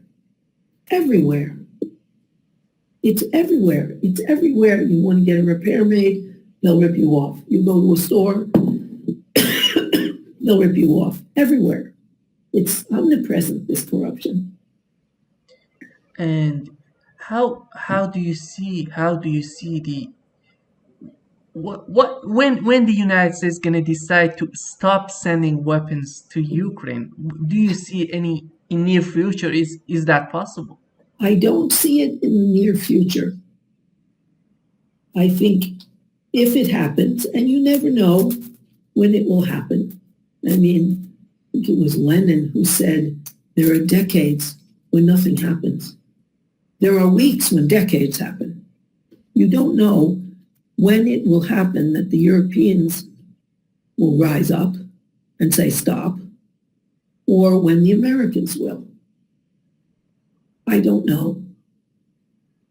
everywhere. It's everywhere. It's everywhere. You want to get a repair made, they'll rip you off. You go to a store, they'll rip you off. Everywhere. It's omnipresent, this corruption. And how do you see the what when the United States gonna decide to stop sending weapons to Ukraine? Do you see any in near future? Is that possible? I don't see it in the near future. I think if it happens, and you never know when it will happen. I mean, I think it was Lenin who said, there are decades when nothing happens. There are weeks when decades happen. You don't know when it will happen that the Europeans will rise up and say stop, or when the Americans will. I don't know.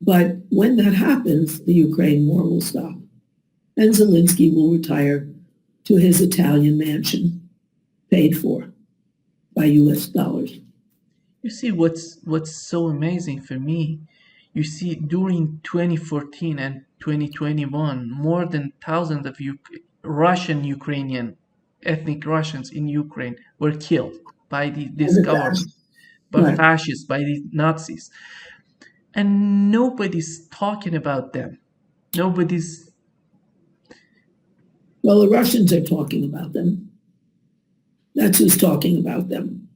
But when that happens, the Ukraine war will stop. And Zelensky will retire to his Italian mansion, paid for by US dollars. You see, what's so amazing for me, you see, during 2014 and 2021, more than thousands of Russian Ukrainian ethnic Russians in Ukraine were killed by this government, by Right. fascists, by the Nazis, and nobody's talking about them. Nobody's. Well, the Russians are talking about them. That's who's talking about them,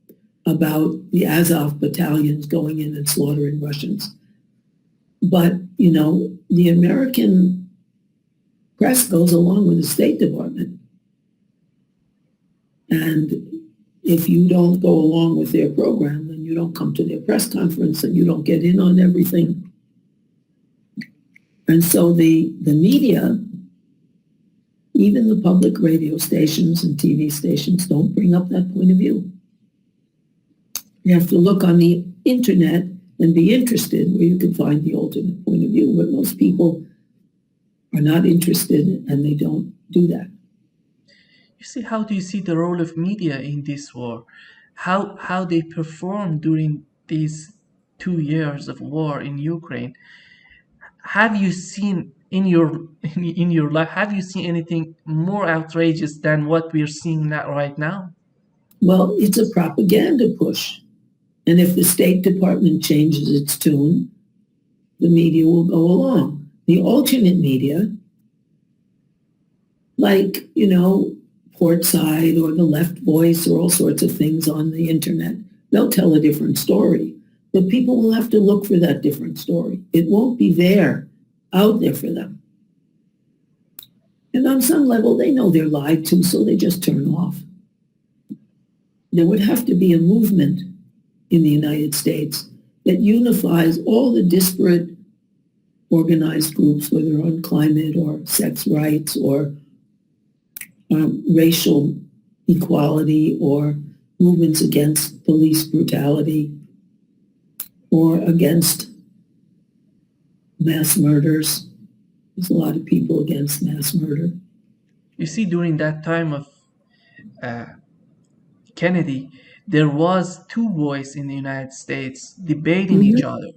about the Azov battalions going in and slaughtering Russians. But, you know, the American press goes along with the State Department. And if you don't go along with their program, then you don't come to their press conference and you don't get in on everything. And so the media, even the public radio stations and TV stations, don't bring up that point of view. You have to look on the internet and be interested where you can find the alternate point of view, but most people are not interested and they don't do that. You see, how do you see the role of media in this war? How they perform during these 2 years of war in Ukraine? Have you seen in your life? Have you seen anything more outrageous than what we're seeing right now? Well, it's a propaganda push. And if the State Department changes its tune, the media will go along. The alternate media, like, you know, Portside or the Left Voice or all sorts of things on the internet, they'll tell a different story. But people will have to look for that different story. It won't be there, out there for them. And on some level, they know they're lied to, so they just turn off. There would have to be a movement in the United States that unifies all the disparate organized groups, whether on climate or sex rights or racial equality or movements against police brutality or against mass murders. There's a lot of people against mass murder. You see, during that time of Kennedy, there was two voices in the United States debating each other.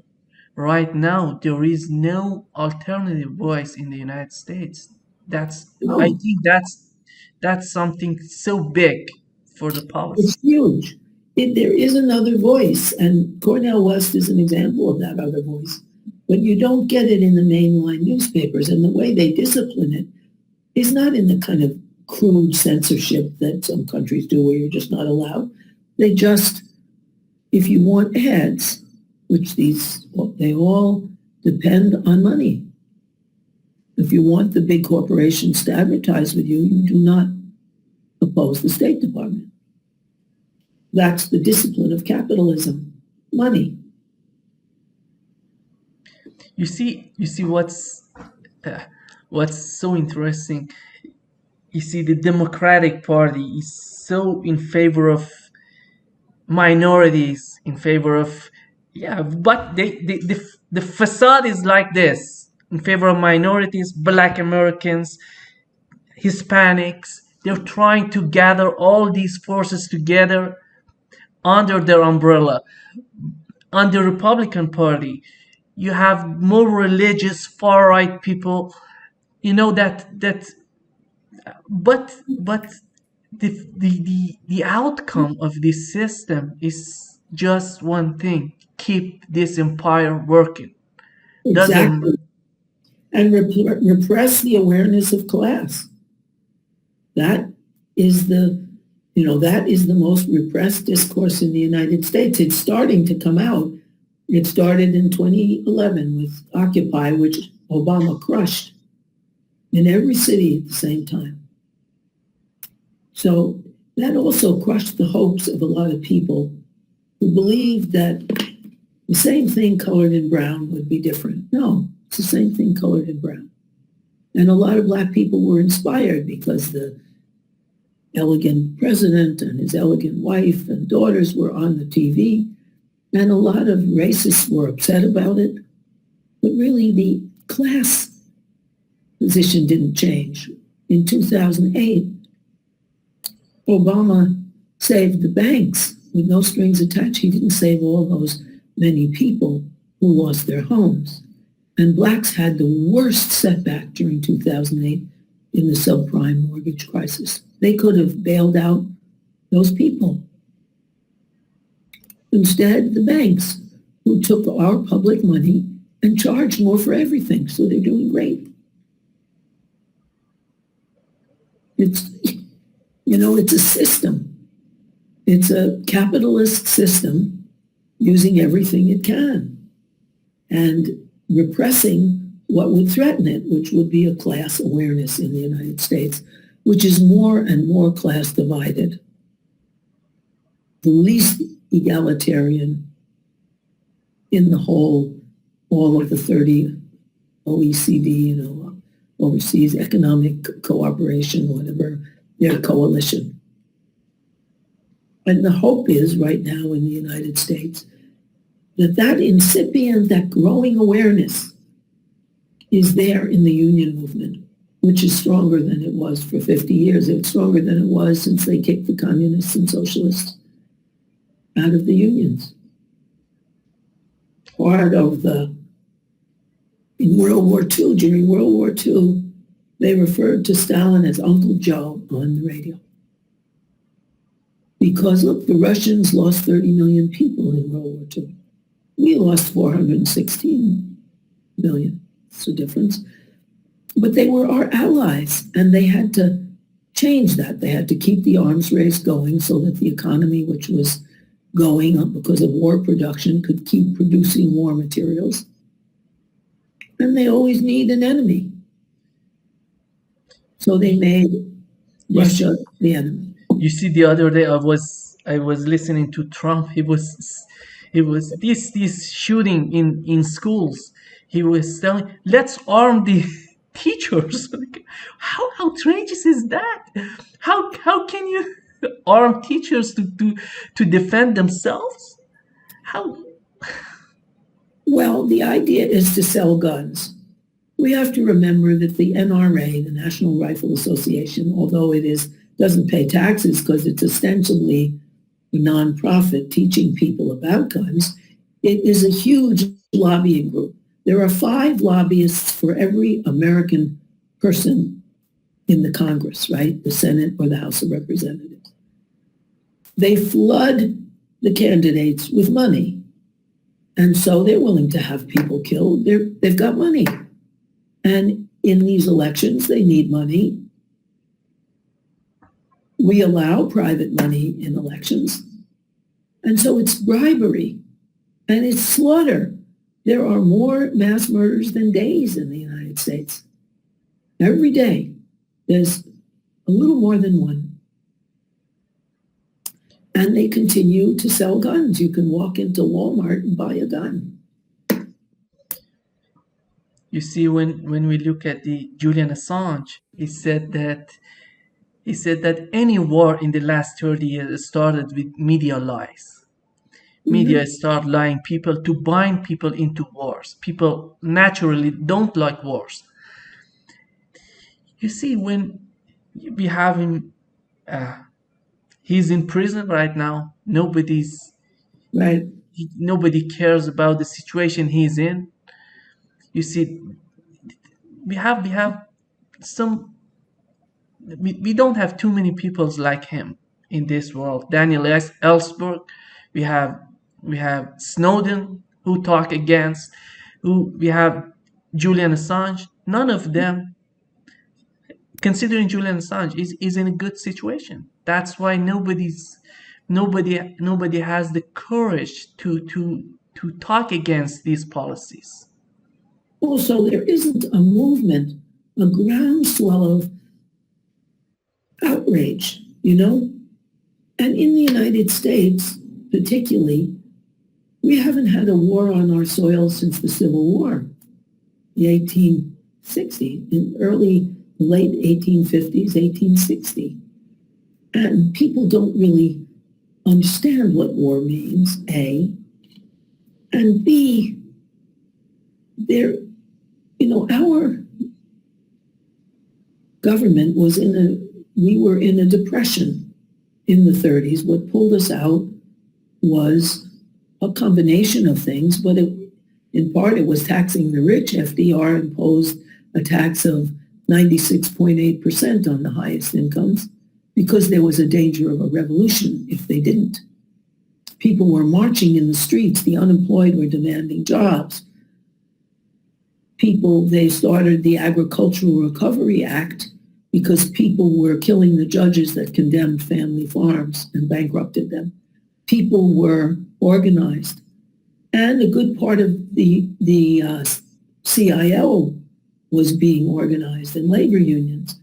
Right now, there is no alternative voice in the United States. I No, think that's something so big for the policy. it's huge. There is another voice, and Cornel West is an example of that other voice. But you don't get it in the mainline newspapers, and the way they discipline it is not in the kind of crude censorship that some countries do where you're just not allowed. They just, if you want ads, which they all depend on money. If you want the big corporations to advertise with you, you do not oppose the State Department. That's the discipline of capitalism, money. You see what's so interesting. You see, the Democratic Party is so in favor of minorities, in favor of but the facade is like this: in favor of minorities, Black Americans, Hispanics, They're trying to gather all these forces together under their umbrella. Under Republican Party, you have more religious far right people. You know that but the outcome of this system is just one thing: keep this empire working. Exactly. Doesn't And repress the awareness of class. That is that is the most repressed discourse in the United States. It's starting to come out. It started in 2011 with Occupy, which Obama crushed in every city at the same time. So that also crushed the hopes of a lot of people who believed that the same thing colored in brown would be different. No, it's the same thing colored in brown. And a lot of Black people were inspired because the elegant president and his elegant wife and daughters were on the TV. And a lot of racists were upset about it. But really, the class position didn't change. In 2008, Obama saved the banks with no strings attached. He didn't save all those many people who lost their homes. And Blacks had the worst setback during 2008 in the subprime mortgage crisis. They could have bailed out those people. Instead, the banks, who took our public money and charged more for everything, so they're doing great. It's a system. It's a capitalist system using everything it can and repressing what would threaten it, which would be a class awareness in the United States, which is more and more class divided. The least egalitarian in the whole, all of the 30 OECD, overseas economic cooperation, whatever, their coalition. And the hope is right now in the United States that incipient, that growing awareness is there in the union movement, which is stronger than it was for 50 years. It's stronger than it was since they kicked the communists and socialists out of the unions. In World War II, during World War II, they referred to Stalin as Uncle Joe on the radio. Because, look, the Russians lost 30 million people in World War II. We lost 416 million. It's a difference. But they were our allies, and they had to change that. They had to keep the arms race going so that the economy, which was going up because of war production, could keep producing war materials. And they always need an enemy. So they made Russia the enemy. You see, the other day I was listening to Trump. He was this shooting in schools. He was telling, let's arm the teachers. Like, how outrageous is that? How can you arm teachers to defend themselves? How? Well, the idea is to sell guns. We have to remember that the NRA, the National Rifle Association, although it doesn't pay taxes because it's ostensibly a nonprofit teaching people about guns, it is a huge lobbying group. There are 5 lobbyists for every American person in the Congress, right? The Senate or the House of Representatives. They flood the candidates with money. And so they're willing to have people killed. They've got money. And in these elections, they need money. We allow private money in elections. And so it's bribery and it's slaughter. There are more mass murders than days in the United States. Every day, there's a little more than one. And they continue to sell guns. You can walk into Walmart and buy a gun. You see, when we look at the Julian Assange, he said that any war in the last 30 years started with media lies. Media start lying people to bind people into wars. People naturally don't like wars. You see, when We have him. He's in prison right now. Right. Nobody cares about the situation he's in. You see, we have some. We don't have too many peoples like him in this world. Daniel Ellsberg. We have we have Snowden who talk against. Who we have Julian Assange. None of them, considering Julian Assange, is in a good situation. That's why nobody has the courage to talk against these policies. Also, there isn't a movement, a groundswell of outrage, you know? And in the United States, particularly, we haven't had a war on our soil since the Civil War, the 1860, in late 1850s, 1860. And people don't really understand what war means, A. And B, our government we were in a depression in the 30s. What pulled us out was a combination of things, but in part it was taxing the rich. FDR imposed a tax of 96.8% on the highest incomes because there was a danger of a revolution if they didn't. People were marching in the streets. The unemployed were demanding jobs. They started the Agricultural Recovery Act because people were killing the judges that condemned family farms and bankrupted them. People were organized. And a good part of the CIO was being organized in labor unions.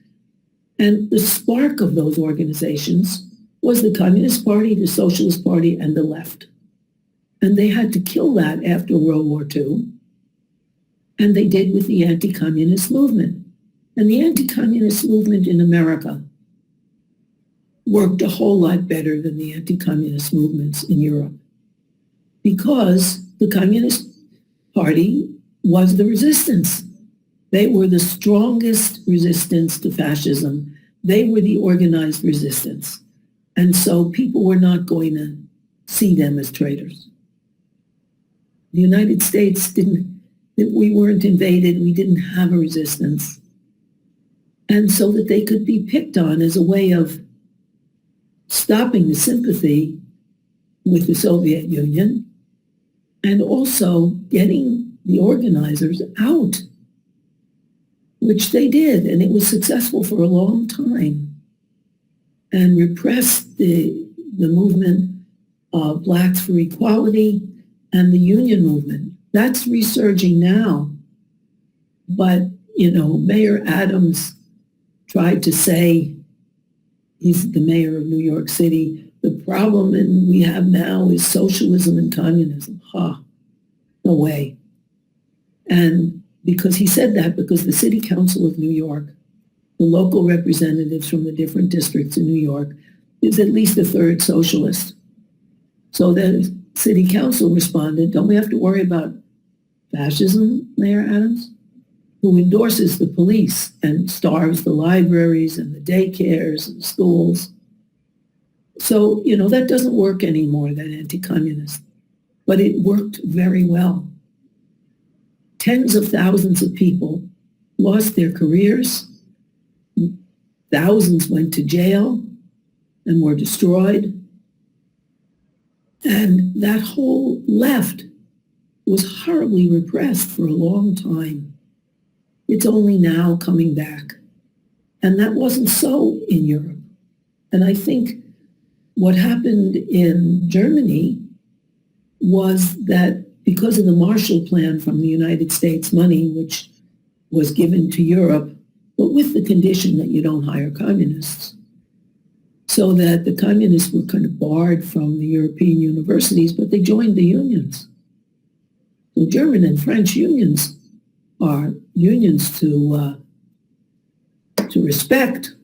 And the spark of those organizations was the Communist Party, the Socialist Party, and the left. And they had to kill that after World War II. And they did with the anti-communist movement. And the anti-communist movement in America worked a whole lot better than the anti-communist movements in Europe because the Communist Party was the resistance. They were the strongest resistance to fascism. They were the organized resistance. And so people were not going to see them as traitors. The United States we weren't invaded, we didn't have a resistance. And so that they could be picked on as a way of stopping the sympathy with the Soviet Union and also getting the organizers out, which they did. And it was successful for a long time and repressed the movement of blacks for equality and the union movement. That's resurging now. But, Mayor Adams tried to say, he's the mayor of New York City, the problem we have now is socialism and communism. No way. And because he said that, because the City Council of New York, the local representatives from the different districts in New York, is at least a third socialist. So the City Council responded, don't we have to worry about fascism, Mayor Adams? Who endorses the police and starves the libraries and the daycares and schools. So, that doesn't work anymore, that anti-communist. But it worked very well. Tens of thousands of people lost their careers. Thousands went to jail and were destroyed. And that whole left was horribly repressed for a long time. It's only now coming back. And that wasn't so in Europe. And I think what happened in Germany was that because of the Marshall Plan from the United States money, which was given to Europe, but with the condition that you don't hire communists, so that the communists were kind of barred from the European universities, but they joined the unions. So German and French unions are unions to respect.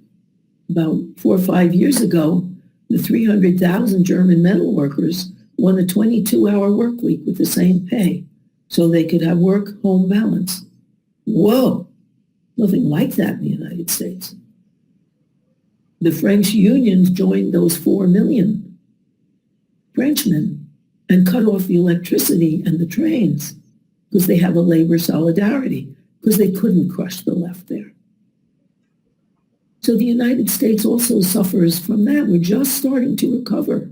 About 4 or 5 years ago, the 300,000 German metal workers won a 22-hour work week with the same pay so they could have work-home balance. Whoa, nothing like that in the United States. The French unions joined those 4 million Frenchmen and cut off the electricity and the trains because they have a labor solidarity, because they couldn't crush the left there. So the United States also suffers from that. We're just starting to recover.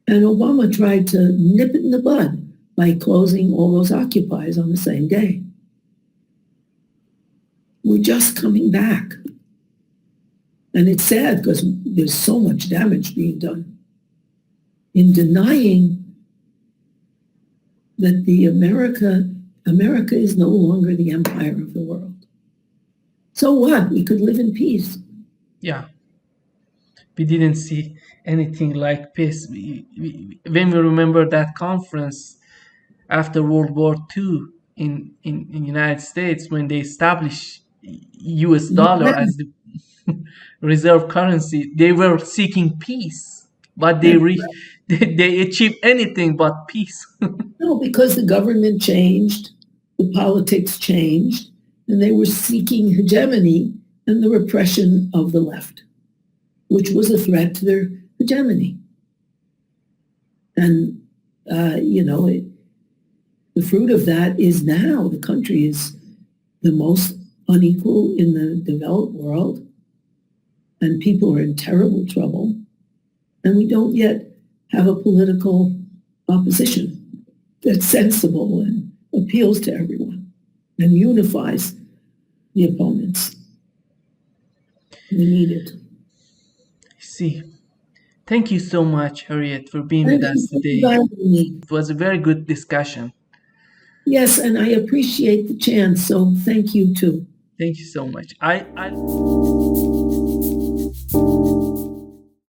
And Obama tried to nip it in the bud by closing all those occupies on the same day. We're just coming back. And it's sad because there's so much damage being done in denying that America is no longer the empire of the world. So what? We could live in peace. Yeah, we didn't see anything like peace. When we remember that conference after World War II in United States, when they established US dollar Yeah, as the reserve currency, they were seeking peace, but that's right. they achieved anything but peace. No, because the government changed, the politics changed, and they were seeking hegemony and the repression of the left, which was a threat to their hegemony. And, the fruit of that is now the country is the most unequal in the developed world, and people are in terrible trouble, and we don't yet have a political opposition that's sensible and appeals to everyone and unifies the opponents. We need it. See, thank you so much, Harriet, for being with Thank us you for today. inviting me. It was a very good discussion. Yes, and I appreciate the chance, so thank you too. Thank you so much. I